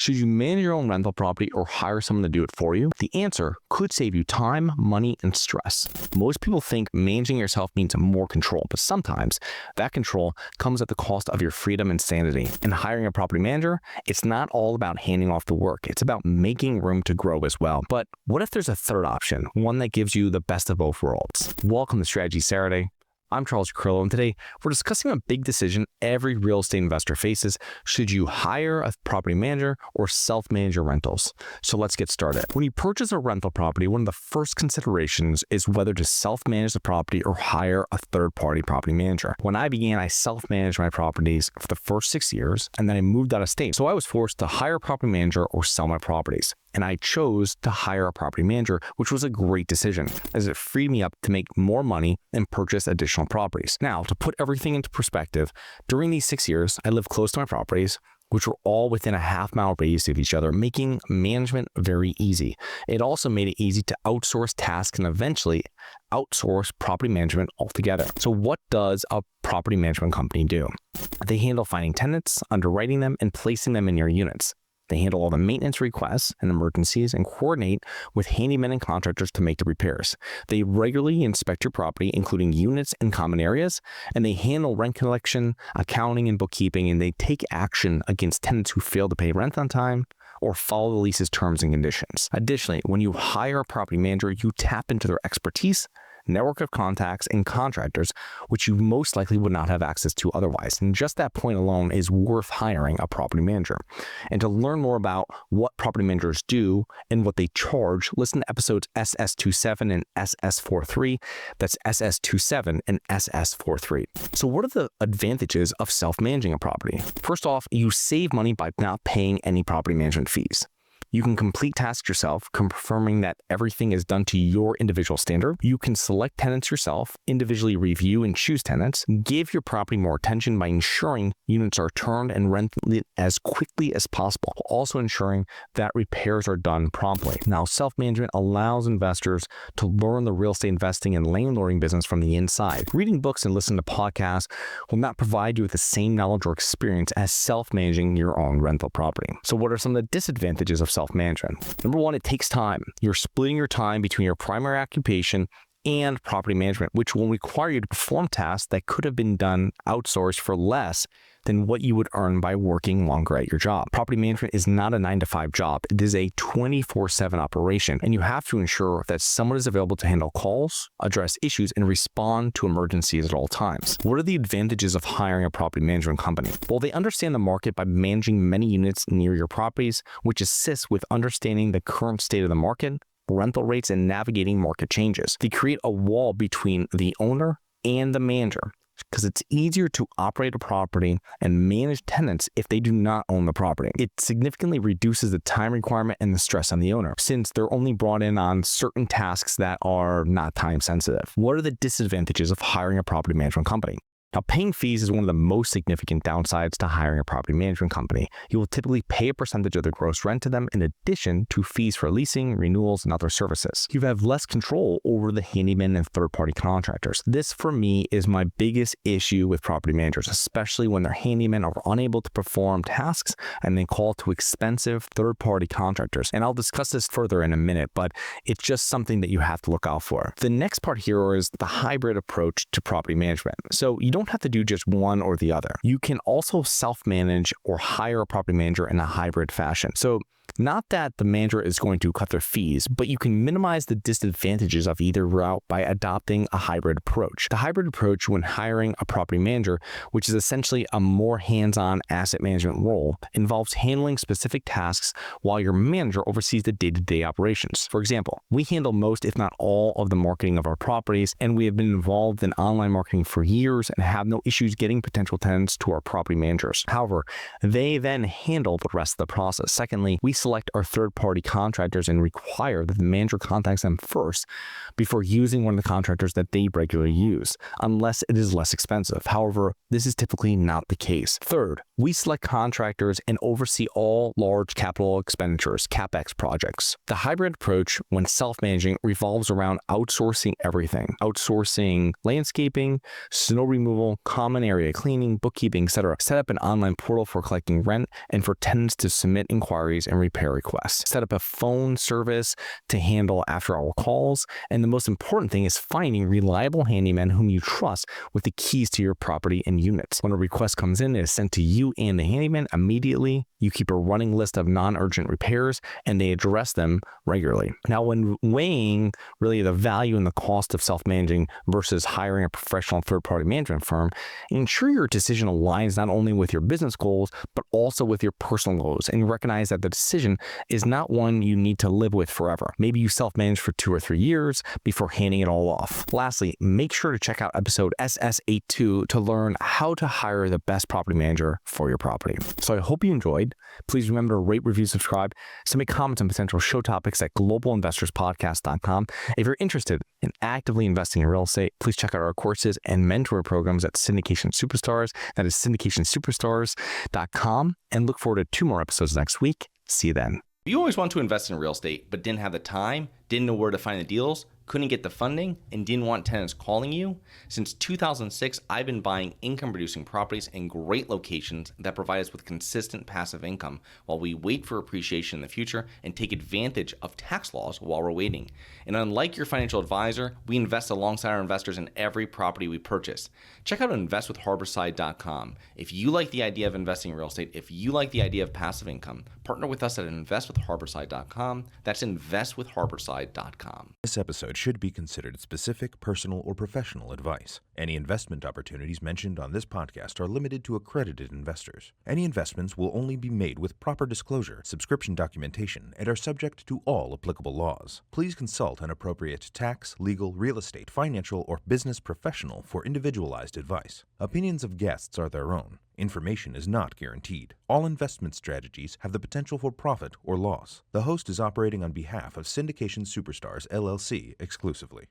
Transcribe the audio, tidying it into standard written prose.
Should you manage your own rental property or hire someone to do it for you? The answer could save you time, money, and stress. Most people think managing yourself means more control, but sometimes that control comes at the cost of your freedom and sanity. In hiring a property manager, it's not all about handing off the work. It's about making room to grow as well. But what if there's a third option, one that gives you the best of both worlds? Welcome to Strategy Saturday. I'm Charles Crillo, and today we're discussing a big decision every real estate investor faces. Should you hire a property manager or self-manage your rentals? So let's get started. When you purchase a rental property, one of the first considerations is whether to self-manage the property or hire a third-party property manager. When I began, I self-managed my properties for the first 6 years, and then I moved out of state. So I was forced to hire a property manager or sell my properties. And I chose to hire a property manager, which was a great decision, as it freed me up to make more money and purchase additional properties. Now, to put everything into perspective, during these 6 years, I lived close to my properties, which were all within a half-mile radius of each other, making management very easy. It also made it easy to outsource tasks and eventually outsource property management altogether. So what does a property management company do? They handle finding tenants, underwriting them, and placing them in your units. They handle all the maintenance requests and emergencies and coordinate with handymen and contractors to make the repairs. They regularly inspect your property, including units and common areas, and they handle rent collection, accounting, and bookkeeping, and they take action against tenants who fail to pay rent on time or follow the lease's terms and conditions. Additionally, when you hire a property manager, you tap into their expertise, network of contacts, and contractors, which you most likely would not have access to otherwise. And just that point alone is worth hiring a property manager. And to learn more about what property managers do and what they charge, listen to episodes SS27 and SS43. That's SS27 and SS43. So what are the advantages of self-managing a property? First off, you save money by not paying any property management fees. You can complete tasks yourself, confirming that everything is done to your individual standard. You can select tenants yourself, individually review and choose tenants, give your property more attention by ensuring units are turned and rented as quickly as possible, also ensuring that repairs are done promptly. Now, self-management allows investors to learn the real estate investing and landlording business from the inside. Reading books and listening to podcasts will not provide you with the same knowledge or experience as self-managing your own rental property. So what are some of the disadvantages of self-management? Number one, it takes time. You're splitting your time between your primary occupation and property management, which will require you to perform tasks that could have been done outsourced for less than what you would earn by working longer at your job. Property management is not a 9-to-5 job. It is a 24/7 operation, and you have to ensure that someone is available to handle calls, address issues, and respond to emergencies at all times. What are the advantages of hiring a property management company? Well, they understand the market by managing many units near your properties, which assists with understanding the current state of the market, rental rates, and navigating market changes. They create a wall between the owner and the manager, because it's easier to operate a property and manage tenants if they do not own the property. It significantly reduces the time requirement and the stress on the owner, since they're only brought in on certain tasks that are not time sensitive. What are the disadvantages of hiring a property management company? Now, paying fees is one of the most significant downsides to hiring a property management company. You will typically pay a percentage of the gross rent to them in addition to fees for leasing, renewals, and other services. You have less control over the handyman and third-party contractors. This, for me, is my biggest issue with property managers, especially when their handymen are unable to perform tasks and they call to expensive third-party contractors. And I'll discuss this further in a minute, but it's just something that you have to look out for. The next part here is the hybrid approach to property management. So you don't have to do just one or the other. You can also self-manage or hire a property manager in a hybrid fashion. So not that the manager is going to cut their fees, but you can minimize the disadvantages of either route by adopting a hybrid approach. The hybrid approach when hiring a property manager, which is essentially a more hands-on asset management role, involves handling specific tasks while your manager oversees the day-to-day operations. For example, we handle most, if not all, of the marketing of our properties, and we have been involved in online marketing for years and have no issues getting potential tenants to our property managers. However, they then handle the rest of the process. Secondly, we select our third-party contractors and require that the manager contacts them first before using one of the contractors that they regularly use, unless it is less expensive. However, this is typically not the case. Third, we select contractors and oversee all large capital expenditures, CapEx projects. The hybrid approach, when self-managing, revolves around outsourcing everything. Outsourcing landscaping, snow removal removal, common area cleaning, bookkeeping, etc. Set up an online portal for collecting rent and for tenants to submit inquiries and repair requests. Set up a phone service to handle after-hour calls. And the most important thing is finding reliable handymen whom you trust with the keys to your property and units. When a request comes in, it is sent to you and the handyman immediately. You keep a running list of non-urgent repairs and they address them regularly. Now, when weighing really the value and the cost of self-managing versus hiring a professional third-party management firm, ensure your decision aligns not only with your business goals, but also with your personal goals, and recognize that the decision is not one you need to live with forever. Maybe you self-manage for 2 or 3 years before handing it all off. Lastly, make sure to check out episode SS82 to learn how to hire the best property manager for your property. So I hope you enjoyed. Please remember to rate, review, subscribe, submit comments on potential show topics at globalinvestorspodcast.com. If you're interested in actively investing in real estate, please check out our courses and mentor programs at Syndication Superstars. That is syndicationsuperstars.com. And look forward to 2 more episodes next week. See you then. You always want to invest in real estate, but didn't have the time, didn't know where to find the deals, couldn't get the funding, and didn't want tenants calling you? Since 2006, I've been buying income-producing properties in great locations that provide us with consistent passive income while we wait for appreciation in the future and take advantage of tax laws while we're waiting. And unlike your financial advisor, we invest alongside our investors in every property we purchase. Check out investwithharborside.com. If you like the idea of investing in real estate, if you like the idea of passive income, partner with us at investwithharborside.com. That's investwithharborside.com. This episode should be considered specific, personal, or professional advice. Any investment opportunities mentioned on this podcast are limited to accredited investors. Any investments will only be made with proper disclosure, subscription documentation, and are subject to all applicable laws. Please consult an appropriate tax, legal, real estate, financial, or business professional for individualized advice. Opinions of guests are their own. Information is not guaranteed. All investment strategies have the potential for profit or loss. The host is operating on behalf of Syndication Superstars, LLC exclusively.